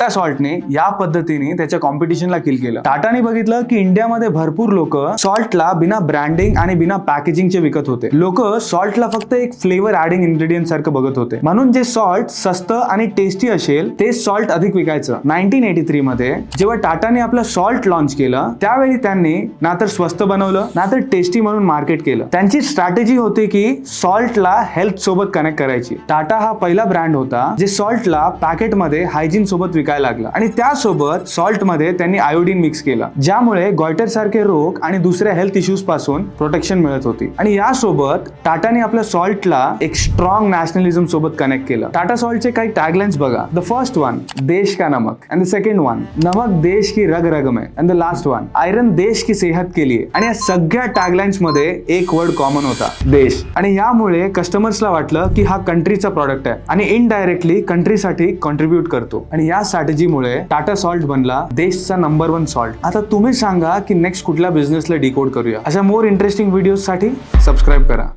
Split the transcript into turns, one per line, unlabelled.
टाटा सॉल्टने या पद्धतीने त्याच्या कॉम्पिटिशनला किल केलं. टाटाने बघितलं की इंडियामध्ये भरपूर लोक सॉल्टला बिना ब्रँडिंग आणि बिना पॅकेजिंगचे विकत होते. लोक सॉल्टला फक्त एक फ्लेवर ऍडिंग इन्ग्रेडियंट सारखं बघत होते, म्हणून जे सॉल्ट स्वस्त आणि टेस्टी असेल ते सॉल्ट अधिक विकायचं. 1983 मध्ये जेव्हा टाटाने आपलं सॉल्ट लॉन्च केलं त्यावेळी त्यांनी ना तर स्वस्त बनवलं ना तर टेस्टी म्हणून मार्केट केलं. त्यांची स्ट्रॅटेजी होती की सॉल्टला हेल्थ सोबत कनेक्ट करायची. टाटा हा पहिला ब्रँड होता जे सॉल्टला पॅकेटमध्ये हायजीन सोबत विकायला लागला आणि त्यासोबत सॉल्ट मध्ये त्यांनी आयोडीन मिक्स केलं, ज्यामुळे गॉयटर सारखे रोग आणि दुसऱ्या हेल्थ इश्यूज पासून प्रोटेक्शन मिळत होती. आणि यासोबत टाटाने आपल्या सॉल्टला एक स्ट्रॉंग नॅशनलिझम सोबत कनेक्ट केलं. टाटा सॉल्टचे काही टॅगलाइन्स बघा. द फर्स्ट वन, देश का नमक, अँड द सेकंड वन, नमक देश की रग रग में, and the last one, iron देश की सेहत के लिए. आणि या सगळ्या टॅगलाइन्स मध्ये एक वर्ड कॉमन होता, देश. आणि यामुळे कस्टमर्सला वाटलं की हा कंट्रीचा प्रॉडक्ट आहे आणि इनडायरेक्टली कंट्रीसाठी कॉन्ट्रीब्यूट करतो. आणि या स्ट्रॅटेजीमुळे टाटा सॉल्ट बनला देशचा नंबर 1 सॉल्ट. आता तुम्ही सांगा की नेक्स्ट कुठल्या बिझनेसला डिकोड करूया. अशा मोर इंटरेस्टिंग व्हिडिओ साठी सबस्क्राईब करा.